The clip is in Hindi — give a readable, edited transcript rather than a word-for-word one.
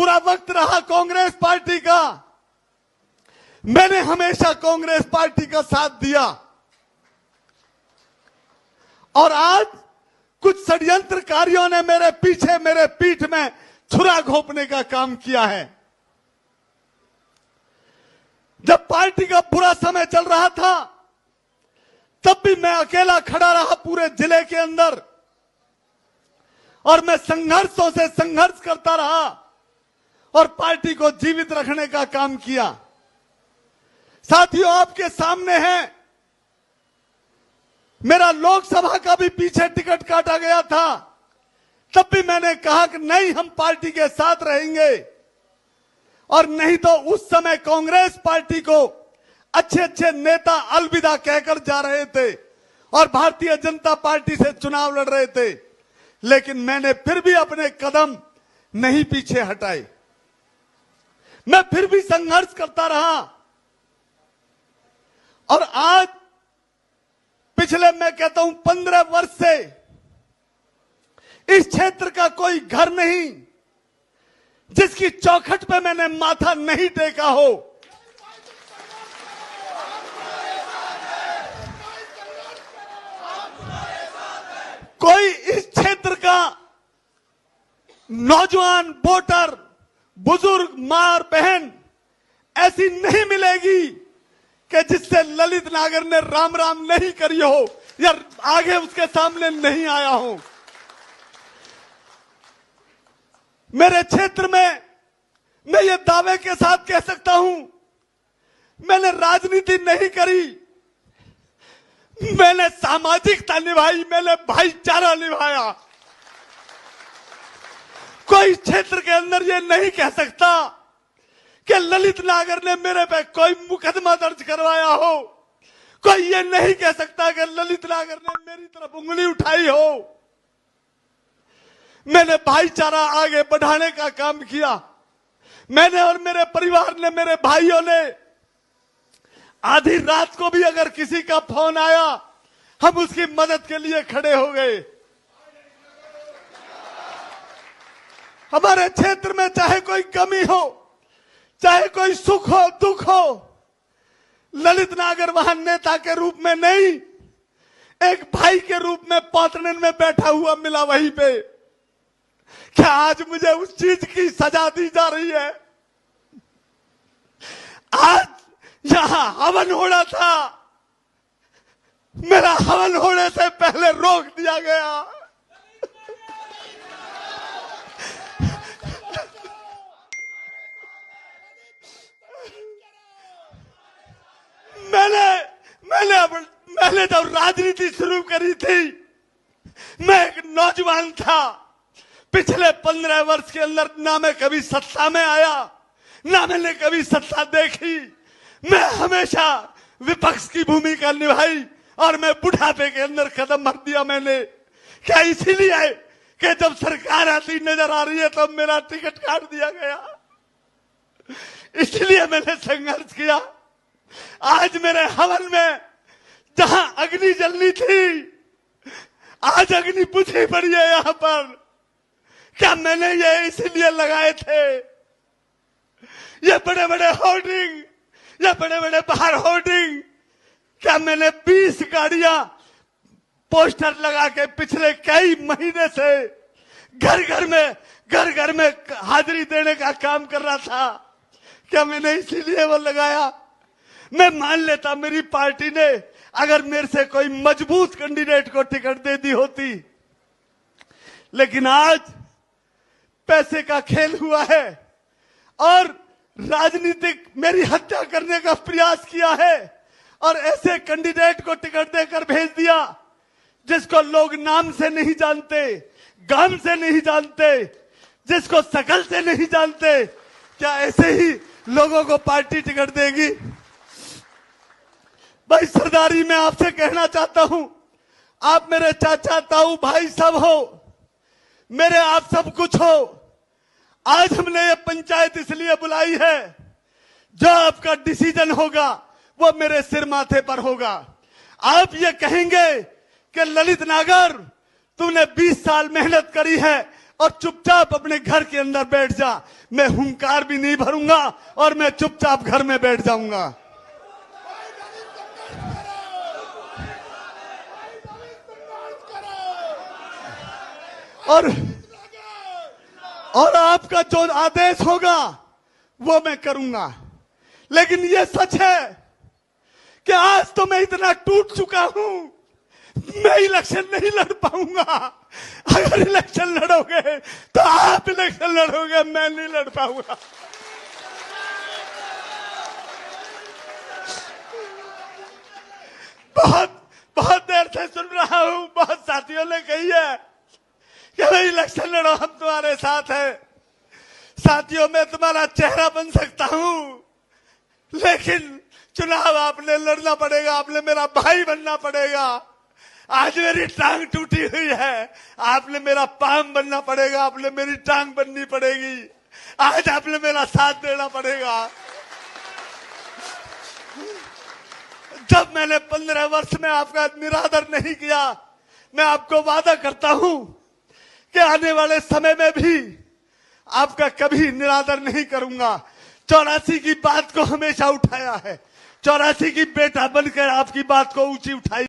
बुरा वक्त रहा कांग्रेस पार्टी का, मैंने हमेशा कांग्रेस पार्टी का साथ दिया। और आज कुछ षड्यंत्रकारियों ने मेरे पीछे, मेरे पीठ में छुरा घोंपने का काम किया है। जब पार्टी का बुरा समय चल रहा था, तब भी मैं अकेला खड़ा रहा पूरे जिले के अंदर, और मैं संघर्षों से संघर्ष करता रहा और पार्टी को जीवित रखने का काम किया। साथियों, आपके सामने है, मेरा लोकसभा का भी पीछे टिकट काटा गया था, तब भी मैंने कहा कि नहीं, हम पार्टी के साथ रहेंगे। और नहीं तो उस समय कांग्रेस पार्टी को अच्छे अच्छे नेता अलविदा कहकर जा रहे थे और भारतीय जनता पार्टी से चुनाव लड़ रहे थे, लेकिन मैंने फिर भी अपने कदम नहीं पीछे हटाए। मैं फिर भी संघर्ष करता रहा। और आज पिछले, मैं कहता हूं, 15 वर्ष से इस क्षेत्र का कोई घर नहीं जिसकी चौखट पे मैंने माथा नहीं टेका हो। कोई इस क्षेत्र का नौजवान वोटर, बुजुर्ग, मां और बहन ऐसी नहीं मिलेगी कि जिससे ललित नागर ने राम राम नहीं करी हो या आगे उसके सामने नहीं आया हो। मेरे क्षेत्र में मैं ये दावे के साथ कह सकता हूं, मैंने राजनीति नहीं करी, मैंने सामाजिकता निभाई, मैंने भाईचारा निभाया। कोई क्षेत्र के अंदर ये नहीं कह सकता कि ललित नागर ने मेरे पे कोई मुकदमा दर्ज करवाया हो। कोई ये नहीं कह सकता कि ललित नागर ने मेरी तरफ उंगली उठाई हो। मैंने भाईचारा आगे बढ़ाने का काम किया। मैंने और मेरे परिवार ने, मेरे भाइयों ने, आधी रात को भी अगर किसी का फोन आया, हम उसकी मदद के लिए खड़े हो गए। हमारे क्षेत्र में चाहे कोई कमी हो, चाहे कोई सुख हो, दुख हो, ललित नागर वहां नेता के रूप में नहीं, एक भाई के रूप में पौतने में बैठा हुआ मिला वहीं पे। क्या आज मुझे उस चीज की सजा दी जा रही है? आज यहां हवन होना था, मेरा हवन होने से पहले रोक दिया गया। मैंने जब राजनीति शुरू करी थी, मैं एक नौजवान था। पिछले 15 वर्ष के अंदर ना मैं कभी सत्ता में आया, ना मैंने कभी सत्ता देखी। मैं हमेशा विपक्ष की भूमिका निभाई और मैं बुढ़ापे के अंदर कदम भर दिया मैंने। क्या इसीलिए कि जब सरकार आती नजर आ रही है तो मेरा टिकट काट दिया गया? इसलिए मैंने संघर्ष किया। आज मेरे हवन में जहां अग्नि जलनी थी, आज अग्नि बुझी पड़ी है यहां पर। क्या मैंने ये इसीलिए लगाए थे? ये बड़े बड़े होर्डिंग, ये बड़े बड़े बाहर होर्डिंग, क्या मैंने 20 गाड़ियां पोस्टर लगा के पिछले कई महीने से घर घर में हाजिरी देने का काम कर रहा था? क्या मैंने इसीलिए वो लगाया? मैं मान लेता मेरी पार्टी ने अगर मेरे से कोई मजबूत कैंडिडेट को टिकट दे दी होती, लेकिन आज पैसे का खेल हुआ है और राजनीतिक मेरी हत्या करने का प्रयास किया है और ऐसे कैंडिडेट को टिकट देकर भेज दिया जिसको लोग नाम से नहीं जानते, गांव से नहीं जानते, जिसको शकल से नहीं जानते। क्या ऐसे ही लोगों को पार्टी टिकट देगी? भाई सरदारी, मैं आपसे कहना चाहता हूं, आप मेरे चाचा, ताऊ, भाई सब हो, मेरे आप सब कुछ हो। आज हमने ये पंचायत इसलिए बुलाई है, जो आपका डिसीजन होगा वो मेरे सिर माथे पर होगा। आप ये कहेंगे कि ललित नागर, तूने 20 साल मेहनत करी है और चुपचाप अपने घर के अंदर बैठ जा। मैं हुंकार भी नहीं भरूंगा और मैं चुपचाप घर में बैठ जाऊंगा। और आपका जो आदेश होगा वो मैं करूंगा। लेकिन ये सच है कि आज तो मैं इतना टूट चुका हूं, मैं इलेक्शन नहीं लड़ पाऊंगा। अगर इलेक्शन लड़ोगे तो आप इलेक्शन लड़ोगे, मैं नहीं लड़ पाऊंगा। बहुत देर से सुन रहा हूं, बहुत साथियों ने कही है कि भाई इलेक्शन लड़ो, हम तुम्हारे साथ हैं। साथियों, मैं तुम्हारा चेहरा बन सकता हूं, लेकिन चुनाव आपने लड़ना पड़ेगा, आपने मेरा भाई बनना पड़ेगा। आज मेरी टांग टूटी हुई है, आपने मेरा पाम बनना पड़ेगा, आपने मेरी टांग बननी पड़ेगी। आज आपने मेरा साथ देना पड़ेगा। जब मैंने 15 वर्ष में आपका निरादर नहीं किया, मैं आपको वादा करता हूं कि आने वाले समय में भी आपका कभी निरादर नहीं करूंगा। 84 की बात को हमेशा उठाया है, 84 की बेटा बनकर आपकी बात को ऊंची उठाई।